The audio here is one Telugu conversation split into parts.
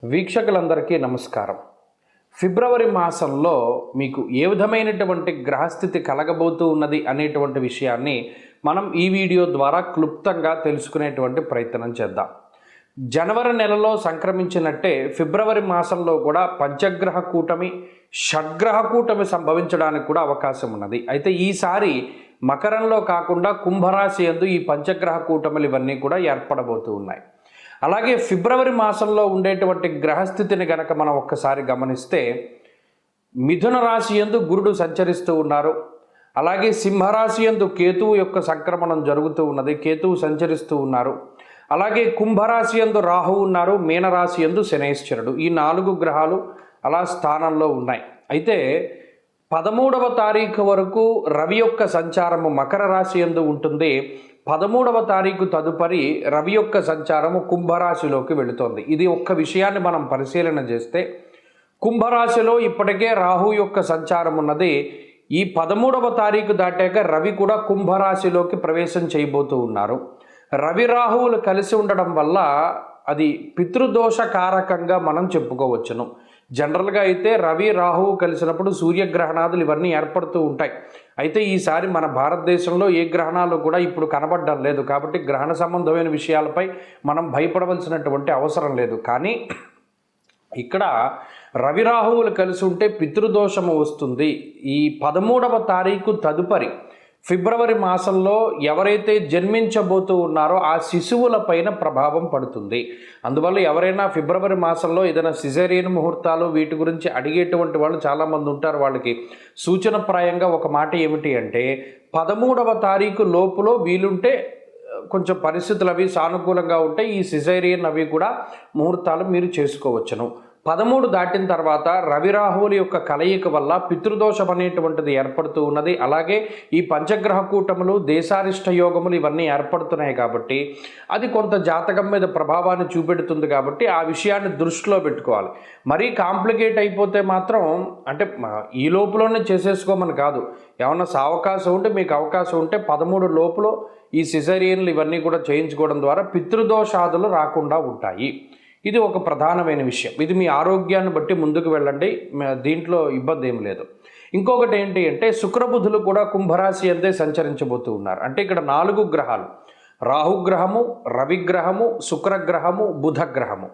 వీక్షకులందరికీ నమస్కారం. ఫిబ్రవరి మాసంలో మీకు ఏ విధమైనటువంటి గ్రహస్థితి కలగబోతూ ఉన్నది అనేటువంటి విషయాన్ని మనం ఈ వీడియో ద్వారా క్లుప్తంగా తెలుసుకునేటువంటి ప్రయత్నం చేద్దాం. జనవరి నెలలో సంక్రమించినట్టే ఫిబ్రవరి మాసంలో కూడా పంచగ్రహ కూటమి, షడ్గ్రహ కూటమి సంభవించడానికి కూడా అవకాశం ఉన్నది. అయితే ఈసారి మకరంలో కాకుండా కుంభరాశి యందు ఈ పంచగ్రహ కూటములు ఇవన్నీ కూడా ఏర్పడబోతూ ఉన్నాయి. అలాగే ఫిబ్రవరి మాసంలో ఉండేటువంటి గ్రహస్థితిని గనక మనం ఒక్కసారి గమనిస్తే మిథున రాశి యందు గురుడు సంచరిస్తూ ఉన్నారు. అలాగే సింహరాశి యందు కేతువు యొక్క సంక్రమణం జరుగుతూ ఉన్నది, కేతువు సంచరిస్తూ ఉన్నారు. అలాగే కుంభరాశి యందు రాహువు ఉన్నారు, మీనరాశి యందు శనైశ్వరుడు. ఈ 4 గ్రహాలు అలా స్థానంలో ఉన్నాయి. అయితే 13వ తారీఖు వరకు రవి యొక్క సంచారము మకర రాశి యందు ఉంటుంది. 13వ తారీఖు తదుపరి రవి యొక్క సంచారము కుంభరాశిలోకి వెళుతోంది. ఇది ఒక్క విషయాన్ని మనం పరిశీలన చేస్తే కుంభరాశిలో ఇప్పటికే రాహు యొక్క సంచారం ఉన్నది. ఈ 13వ తారీఖు దాటాక రవి కూడా కుంభరాశిలోకి ప్రవేశం చేయబోతూ ఉన్నారు. రవి రాహువులు కలిసి ఉండడం వల్ల అది పితృదోషకారకంగా మనం చెప్పుకోవచ్చును. జనరల్గా అయితే రవి రాహువు కలిసినప్పుడు సూర్యగ్రహణాదులు ఇవన్నీ ఏర్పడుతూ ఉంటాయి. అయితే ఈసారి మన భారతదేశంలో ఏ గ్రహణాలు కూడా ఇప్పుడు కనబడడం లేదు. కాబట్టి గ్రహణ సంబంధమైన విషయాలపై మనం భయపడవలసినటువంటి అవసరం లేదు. కానీ ఇక్కడ రవి రాహువులు కలిసి ఉంటే పితృదోషము వస్తుంది. ఈ 13వ తారీఖు తదుపరి ఫిబ్రవరి మాసంలో ఎవరైతే జన్మించబోతూ ఉన్నారో ఆ శిశువుల పైన ప్రభావం పడుతుంది. అందువల్ల ఎవరైనా ఫిబ్రవరి మాసంలో ఏదైనా సిజేరియన్ ముహూర్తాలు వీటి గురించి అడిగేటువంటి వాళ్ళు చాలామంది ఉంటారు. వాళ్ళకి సూచనప్రాయంగా ఒక మాట ఏమిటి అంటే 13వ తారీఖు లోపులో వీలుంటే కొంచెం పరిస్థితులు అవి సానుకూలంగా ఉంటే ఈ సిజేరియన్ అవి కూడా ముహూర్తాలు మీరు చేసుకోవచ్చును. 13 దాటిన తర్వాత రవి రాహువుల యొక్క కలయిక వల్ల పితృదోషం అనేటువంటిది ఏర్పడుతూ ఉన్నది. అలాగే ఈ పంచగ్రహ కూటములు, దేశారిష్ట యోగములు ఇవన్నీ ఏర్పడుతున్నాయి కాబట్టి అది కొంత జాతకం మీద ప్రభావాన్ని చూపెడుతుంది. కాబట్టి ఆ విషయాన్ని దృష్టిలో పెట్టుకోవాలి. మరీ కాంప్లికేట్ అయిపోతే మాత్రం అంటే ఈ లోపులోనే చేసేసుకోమని కాదు. ఏమన్నా అవకాశం ఉంటే మీకు అవకాశం ఉంటే 13 లోపులో ఈ సిజేరియన్లు ఇవన్నీ కూడా చేయించుకోవడం ద్వారా పితృదోషాదులు రాకుండా ఉంటాయి. ఇది ఒక ప్రధానమైన విషయం. ఇది మీ ఆరోగ్యాన్ని బట్టి ముందుకు వెళ్ళండి, దీంట్లో ఇబ్బంది ఏం లేదు. ఇంకొకటి ఏంటి అంటే శుక్రబుధులు కూడా కుంభరాశి అంతే సంచరించబోతూ ఉన్నారు. అంటే ఇక్కడ 4 గ్రహాలు, రాహుగ్రహము, రవిగ్రహము, శుక్రగ్రహము, బుధగ్రహము,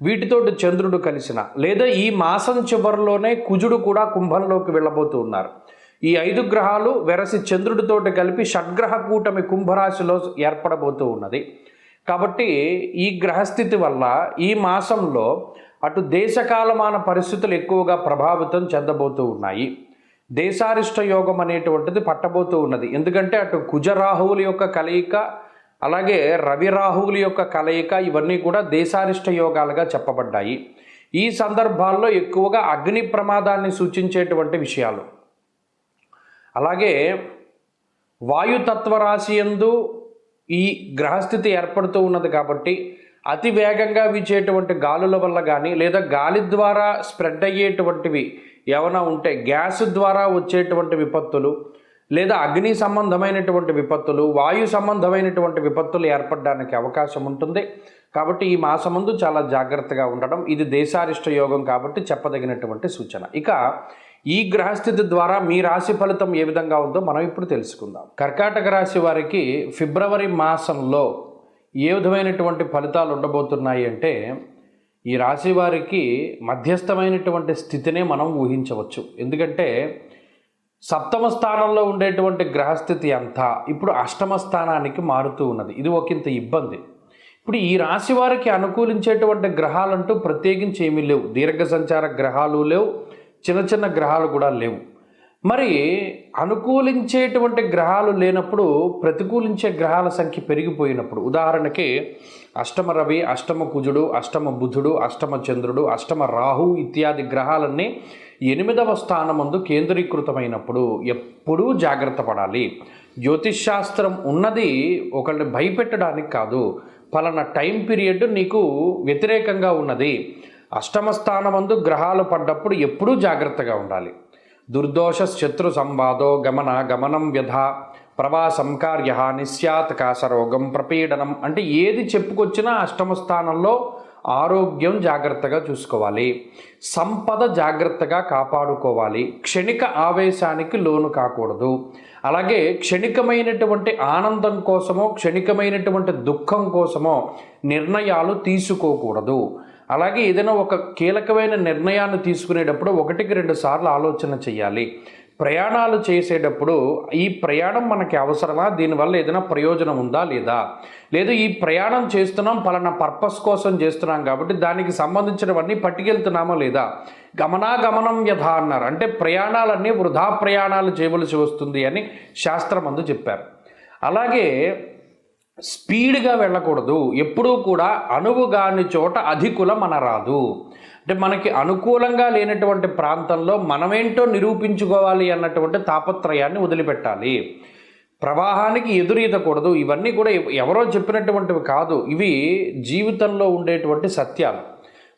వీటితోటి చంద్రుడు కలిసిన లేదా ఈ మాసం చివరిలోనే కుజుడు కూడా కుంభంలోకి వెళ్ళబోతూ ఉన్నారు. ఈ 5 గ్రహాలు వెరసి చంద్రుడితోటి కలిపి షడ్గ్రహ కూటమి కుంభరాశిలో ఏర్పడబోతూ ఉన్నది. కాబట్టి ఈ గ్రహస్థితి వల్ల ఈ మాసంలో అటు దేశకాలమాన పరిస్థితులు ఎక్కువగా ప్రభావితం చెందబోతూ ఉన్నాయి. దేశారిష్ట యోగం అనేటువంటిది పట్టబోతూ ఉన్నది. ఎందుకంటే అటు కుజరాహువుల యొక్క కలయిక, అలాగే రవి రాహువుల యొక్క కలయిక ఇవన్నీ కూడా దేశారిష్ట యోగాలుగా చెప్పబడ్డాయి. ఈ సందర్భాల్లో ఎక్కువగా అగ్ని ప్రమాదాన్ని సూచించేటువంటి విషయాలు, అలాగే వాయుతత్వ రాశి యందు ఈ గ్రహస్థితి ఏర్పడుతూ ఉన్నది. కాబట్టి అతి వేగంగా వీచేటువంటి గాలుల వల్ల కానీ లేదా గాలి ద్వారా స్ప్రెడ్ అయ్యేటువంటివి ఏమైనా ఉంటే గ్యాస్ ద్వారా వచ్చేటువంటి విపత్తులు లేదా అగ్ని సంబంధమైనటువంటి విపత్తులు, వాయు సంబంధమైనటువంటి విపత్తులు ఏర్పడడానికి అవకాశం ఉంటుంది. కాబట్టి ఈ మాసమందు చాలా జాగ్రత్తగా ఉండడం, ఇది దేశారిష్ట యోగం కాబట్టి చెప్పదగినటువంటి సూచన. ఇక ఈ గ్రహస్థితి ద్వారా మీ రాశి ఫలితం ఏ విధంగా ఉందో మనం ఇప్పుడు తెలుసుకుందాం. కర్కాటక రాశి వారికి ఫిబ్రవరి మాసంలో ఏ విధమైనటువంటి ఫలితాలు ఉండబోతున్నాయి అంటే ఈ రాశి వారికి మధ్యస్థమైనటువంటి స్థితినే మనం ఊహించవచ్చు. ఎందుకంటే 7వ స్థానంలో ఉండేటువంటి గ్రహస్థితి అంతా ఇప్పుడు 8వ స్థానానికి మారుతూ ఉన్నది. ఇది ఒకంత ఇబ్బంది. ఇప్పుడు ఈ రాశి వారికి అనుకూలించేటువంటి గ్రహాలంటూ ప్రత్యేకించి ఏమీ లేవు. దీర్ఘ సంచార గ్రహాలు లేవు, చిన్న చిన్న గ్రహాలు కూడా లేవు. మరి అనుకూలించేటువంటి గ్రహాలు లేనప్పుడు ప్రతికూలించే గ్రహాల సంఖ్య పెరిగిపోయినప్పుడు, ఉదాహరణకి అష్టమ రవి, అష్టమ కుజుడు, అష్టమ బుధుడు, అష్టమ చంద్రుడు, అష్టమ రాహు ఇత్యాది గ్రహాలన్నీ 8వ స్థానమందు కేంద్రీకృతమైనప్పుడు ఎప్పుడూ జాగ్రత్త పడాలి. జ్యోతిష్శాస్త్రం ఉన్నది ఒకళ్ళని భయపెట్టడానికి కాదు. పలానా టైం పీరియడ్ నీకు వ్యతిరేకంగా ఉన్నది, అష్టమ స్థానమందు గ్రహాలు పడ్డప్పుడు ఎప్పుడూ జాగ్రత్తగా ఉండాలి. దుర్దోష శత్రు సంవాదో గమనం వ్యధ ప్రవాసం కార్య నిస్యాత్ కాసరోగం ప్రపీడనం అంటే ఏది చెప్పుకొచ్చినా అష్టమ స్థానంలో ఆరోగ్యం జాగ్రత్తగా చూసుకోవాలి, సంపద జాగ్రత్తగా కాపాడుకోవాలి, క్షణిక ఆవేశానికి లోను కాకూడదు. అలాగే క్షణికమైనటువంటి ఆనందం కోసమో క్షణికమైనటువంటి దుఃఖం కోసమో నిర్ణయాలు తీసుకోకూడదు. అలాగే ఏదైనా ఒక కీలకమైన నిర్ణయాన్ని తీసుకునేటప్పుడు 1-2 సార్లు ఆలోచన చేయాలి. ప్రయాణాలు చేసేటప్పుడు ఈ ప్రయాణం మనకి అవసరమా, దీనివల్ల ఏదైనా ప్రయోజనం ఉందా లేదా, లేదు ఈ ప్రయాణం చేస్తున్నాం పలానా పర్పస్ కోసం చేస్తున్నాం కాబట్టి దానికి సంబంధించినవన్నీ పట్టుకెళ్తున్నామా లేదా. గమనాగమనం యథా అన్నారు, అంటే ప్రయాణాలన్నీ వృధా ప్రయాణాలు చేయవలసి వస్తుంది అని శాస్త్రమందు చెప్పారు. అలాగే స్పీడ్గా వెళ్ళకూడదు. ఎప్పుడూ కూడా అనువుగాని చోట అధికులం అనరాదు. అంటే మనకి అనుకూలంగా లేనటువంటి ప్రాంతంలో మనమేంటో నిరూపించుకోవాలి అన్నటువంటి తాపత్రయాన్ని వదిలిపెట్టాలి. ప్రవాహానికి ఎదురీదకూడదు. ఇవన్నీ కూడా ఎవరో చెప్పినటువంటివి కాదు, ఇవి జీవితంలో ఉండేటువంటి సత్యాలు.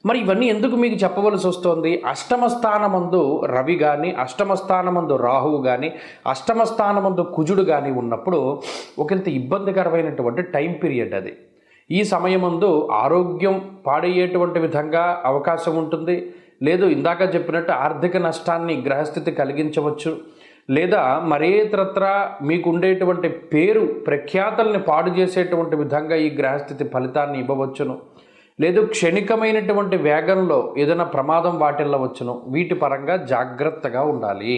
మరి ఇవన్నీ ఎందుకు మీకు చెప్పవలసి వస్తుంది? అష్టమ స్థానమందు రవి కానీ, అష్టమ స్థానమందు రాహువు కానీ, అష్టమ స్థానమందు కుజుడు కానీ ఉన్నప్పుడు ఒకంత ఇబ్బందికరమైనటువంటి టైం పీరియడ్ అది. ఈ సమయమందు ఆరోగ్యం పాడయ్యేటువంటి విధంగా అవకాశం ఉంటుంది. లేదు ఇందాక చెప్పినట్టు ఆర్థిక నష్టాన్ని గ్రహస్థితి కలిగించవచ్చు. లేదా మరేతరత్ర మీకు ఉండేటువంటి పేరు ప్రఖ్యాతల్ని పాడు చేసేటువంటి విధంగా ఈ గ్రహస్థితి ఫలితాన్ని ఇవ్వవచ్చును. లేదు క్షణికమైనటువంటి వేగంలో ఏదైనా ప్రమాదం వాటిల్లవచ్చును. వీటి పరంగా జాగ్రత్తగా ఉండాలి.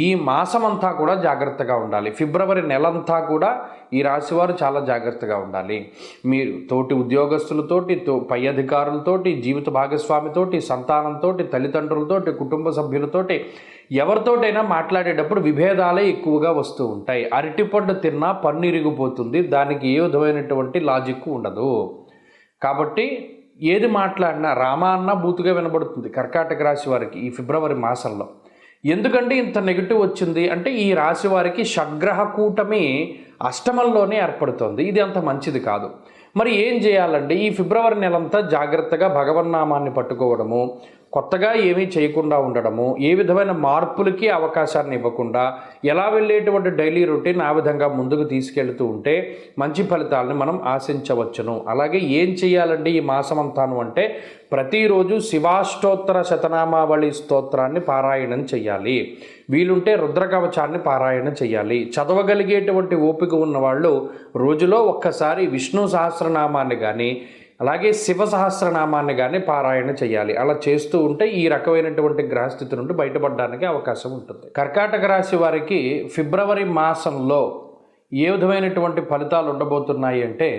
ఈ మాసం అంతా కూడా జాగ్రత్తగా ఉండాలి. ఫిబ్రవరి నెలంతా కూడా ఈ రాశివారు చాలా జాగ్రత్తగా ఉండాలి. మీరు తోటి ఉద్యోగస్తులతోటి, పై అధికారులతోటి, జీవిత భాగస్వామితోటి, సంతానంతో, తల్లిదండ్రులతోటి, కుటుంబ సభ్యులతోటి ఎవరితోటైనా మాట్లాడేటప్పుడు విభేదాలే ఎక్కువగా వస్తూ ఉంటాయి. అరటిపండు తిన్నా పన్ను ఇరిగిపోతుంది, దానికి ఏ విధమైనటువంటి లాజిక్ ఉండదు. కాబట్టి ఏది మాట్లాడినా రామ అన్న బూతుగా వినబడుతుంది కర్కాటక రాశి వారికి ఈ ఫిబ్రవరి మాసంలో. ఎందుకంటే ఇంత నెగిటివ్ వచ్చింది అంటే ఈ రాశి వారికి షడ్గ్రహ కూటమి అష్టమంలోనే ఏర్పడుతుంది. ఇది అంత మంచిది కాదు. మరి ఏం చేయాలండి? ఈ ఫిబ్రవరి నెలంతా జాగ్రత్తగా భగవన్నామాన్ని పట్టుకోవడము, కొత్తగా ఏమీ చేయకుండా ఉండడము, ఏ విధమైన మార్పులకి అవకాశాన్ని ఇవ్వకుండా ఎలా వెళ్ళేటువంటి డైలీ రొటీన్ ఆ విధంగా ముందుకు తీసుకెళ్తూ ఉంటే మంచి ఫలితాలను మనం ఆశించవచ్చును. అలాగే ఏం చేయాలండి ఈ మాసమంతాను అంటే ప్రతిరోజు శివాష్టోత్తర శతనామావళి స్తోత్రాన్ని పారాయణం చేయాలి. వీలుంటే రుద్రకవచాన్ని పారాయణం చేయాలి. చదవగలిగేటువంటి ఓపిక ఉన్నవాళ్ళు రోజులో ఒక్కసారి విష్ణు సహస్రనామాన్ని కానీ అలాగే శివ సహస్రనామాన్ని కానీ పారాయణ చేయాలి. అలా చేస్తూ ఉంటే ఈ రకమైనటువంటి గ్రహస్థితి నుండి బయటపడడానికి అవకాశం ఉంటుంది. కర్కాటక రాశి వారికి ఫిబ్రవరి మాసంలో ఏ విధమైనటువంటి ఫలితాలు ఉండబోతున్నాయి అంటే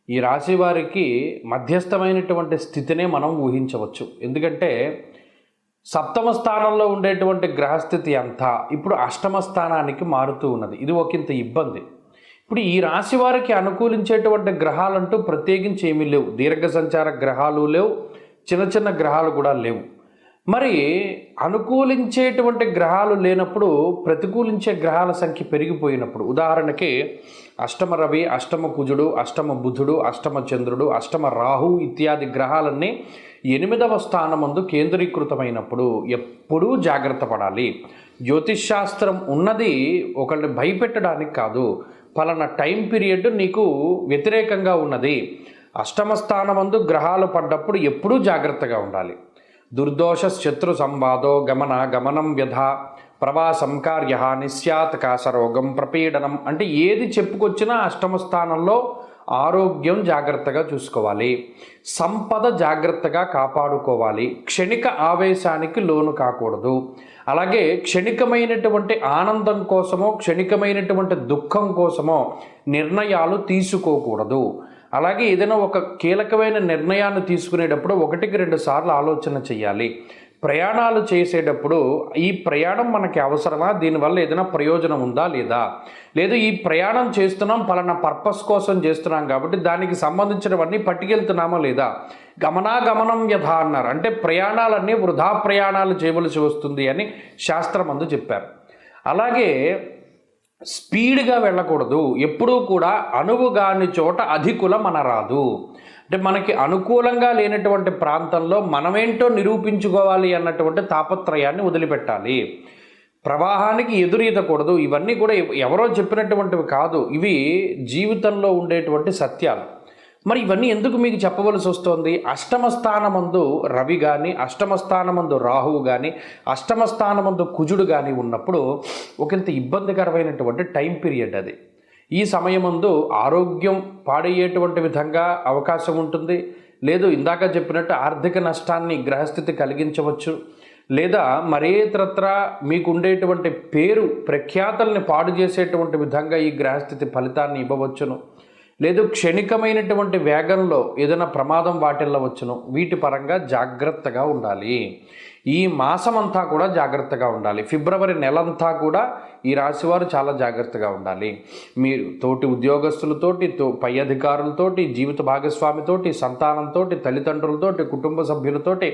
ఈ రాశి వారికి మధ్యస్థమైనటువంటి స్థితినే మనం ఊహించవచ్చు. ఎందుకంటే సప్తమ స్థానంలో ఉండేటువంటి గ్రహస్థితి అంతా ఇప్పుడు అష్టమ స్థానానికి మారుతూ ఉన్నది. ఇది ఒకంత ఇబ్బంది. ఇప్పుడు ఈ రాశి వారికి అనుకూలించేటువంటి గ్రహాలంటూ ప్రత్యేకించి ఏమీ లేవు. దీర్ఘ సంచార గ్రహాలు లేవు, చిన్న చిన్న గ్రహాలు కూడా లేవు. మరి అనుకూలించేటువంటి గ్రహాలు లేనప్పుడు ప్రతికూలించే గ్రహాల సంఖ్య పెరిగిపోయినప్పుడు, ఉదాహరణకి అష్టమ రవి, అష్టమ కుజుడు, అష్టమ బుధుడు, అష్టమ చంద్రుడు, అష్టమ రాహు ఇత్యాది గ్రహాలన్నీ 8వ స్థానమందు కేంద్రీకృతమైనప్పుడు ఎప్పుడూ జాగ్రత్త పడాలి. జ్యోతిష్శాస్త్రం ఉన్నది ఒకళ్ళని భయపెట్టడానికి కాదు. పలానా టైం పీరియడ్ నీకు వ్యతిరేకంగా ఉన్నది, అష్టమ స్థానమందు గ్రహాలు పడ్డప్పుడు ఎప్పుడూ జాగ్రత్తగా ఉండాలి. దుర్దోష శత్రు సంవాదో గమనం వ్యధ ప్రవాసం కార్య నిస్యాత్ కాసరోగం ప్రపీడనం అంటే ఏది చెప్పుకొచ్చినా అష్టమ స్థానంలో ఆరోగ్యం జాగ్రత్తగా చూసుకోవాలి, సంపద జాగ్రత్తగా కాపాడుకోవాలి, క్షణిక ఆవేశానికి లోను కాకూడదు. అలాగే క్షణికమైనటువంటి ఆనందం కోసమో క్షణికమైనటువంటి దుఃఖం కోసమో నిర్ణయాలు తీసుకోకూడదు. అలాగే ఏదైనా ఒక కీలకమైన నిర్ణయాన్ని తీసుకునేటప్పుడు 1-2 సార్లు ఆలోచన చేయాలి. ప్రయాణాలు చేసేటప్పుడు ఈ ప్రయాణం మనకి అవసరమా, దీనివల్ల ఏదైనా ప్రయోజనం ఉందా లేదా, లేదు ఈ ప్రయాణం చేస్తున్నాం పలానా పర్పస్ కోసం చేస్తున్నాం కాబట్టి దానికి సంబంధించినవన్నీ పట్టుకెళ్తున్నామా లేదా. గమనాగమనం యథా అన్నారు, అంటే ప్రయాణాలన్నీ వృధా ప్రయాణాలు చేయవలసి వస్తుంది అని శాస్త్రమందు చెప్పారు. అలాగే స్పీడ్గా వెళ్ళకూడదు. ఎప్పుడూ కూడా అనువుగాని చోట అధికులం అనరాదు. అంటే మనకి అనుకూలంగా లేనటువంటి ప్రాంతంలో మనమేంటో నిరూపించుకోవాలి అన్నటువంటి తాపత్రయాన్ని వదిలిపెట్టాలి. ప్రవాహానికి ఎదురీదకూడదు. ఇవన్నీ కూడా ఎవరో చెప్పినటువంటివి కాదు, ఇవి జీవితంలో ఉండేటువంటి సత్యాలు. మరి ఇవన్నీ ఎందుకు మీకు చెప్పవలసి వస్తుంది? అష్టమ స్థానమందు రవి కానీ, అష్టమ స్థానమందు రాహువు కానీ, అష్టమ స్థానమందు కుజుడు కానీ ఉన్నప్పుడు ఒకంత ఇబ్బందికరమైనటువంటి టైం పీరియడ్ అది. ఈ సమయమందు ఆరోగ్యం పాడయ్యేటువంటి విధంగా అవకాశం ఉంటుంది. లేదు ఇందాక చెప్పినట్టు ఆర్థిక నష్టాన్ని గ్రహస్థితి కలిగించవచ్చు. లేదా మరేతరత్ర మీకు ఉండేటువంటి పేరు ప్రఖ్యాతల్ని పాడు చేసేటువంటి విధంగా ఈ గ్రహస్థితి ఫలితాన్ని ఇవ్వవచ్చును. లేదు క్షణికమైనటువంటి వేగంలో ఏదైనా ప్రమాదం వాటిల్లవచ్చును. వీటి పరంగా జాగ్రత్తగా ఉండాలి. ఈ మాసమంతా కూడా జాగ్రత్తగా ఉండాలి. ఫిబ్రవరి నెలంతా కూడా ఈ రాశివారు చాలా జాగ్రత్తగా ఉండాలి. మీరు తోటి ఉద్యోగస్తులతోటి, పై అధికారులతోటి, జీవిత భాగస్వామితోటి, సంతానంతో, తల్లిదండ్రులతోటి, కుటుంబ సభ్యులతోటి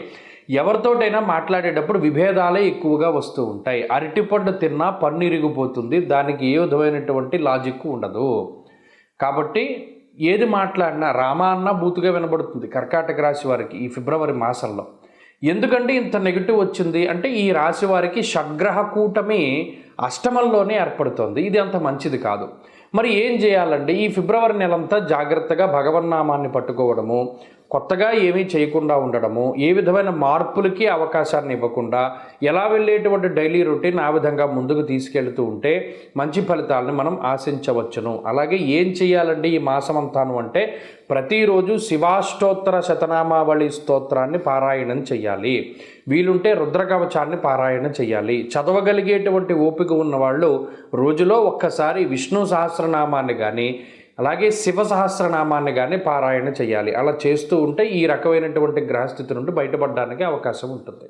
ఎవరితోటైనా మాట్లాడేటప్పుడు విభేదాలే ఎక్కువగా వస్తూ ఉంటాయి. అరటిపండు తిన్నా పన్ను ఇరిగిపోతుంది. దానికి ఏ విధమైనటువంటి లాజిక్ ఉండదు. కాబట్టి ఏది మాట్లాడినా రామా అన్న బూతుగా వినబడుతుంది కర్కాటక రాశి వారికి ఈ ఫిబ్రవరి మాసంలో. ఎందుకంటే ఇంత నెగిటివ్ వచ్చింది అంటే ఈ రాశి వారికి షడ్గ్రహ కూటమి అష్టమంలోనే ఏర్పడుతుంది. ఇది అంత మంచిది కాదు. మరి ఏం చేయాలండి? ఈ ఫిబ్రవరి నెలంతా జాగ్రత్తగా భగవన్నామాన్ని పట్టుకోవడము, కొత్తగా ఏమీ చేయకుండా ఉండడము, ఏ విధమైన మార్పులకి అవకాశాన్ని ఇవ్వకుండా ఎలా వెళ్ళేటువంటి డైలీ రొటీన్ ఆ విధంగా ముందుకు తీసుకెళ్తూ ఉంటే మంచి ఫలితాలను మనం ఆశించవచ్చును. అలాగే ఏం చేయాలండి ఈ మాసమంతాను అంటే ప్రతిరోజు శివాష్టోత్తర శతనామావళి స్తోత్రాన్ని పారాయణం చేయాలి. వీలుంటే రుద్రకవచాన్ని పారాయణ చేయాలి. చదవగలిగేటువంటి ఓపిక ఉన్నవాళ్ళు రోజులో ఒక్కసారి విష్ణు సహస్రనామాన్ని కానీ అలాగే శివ సహస్రనామాన్ని కానీ పారాయణ చేయాలి. అలా చేస్తూ ఉంటే ఈ రకమైనటువంటి గ్రహస్థితి నుండి బయటపడడానికి అవకాశం ఉంటుంది.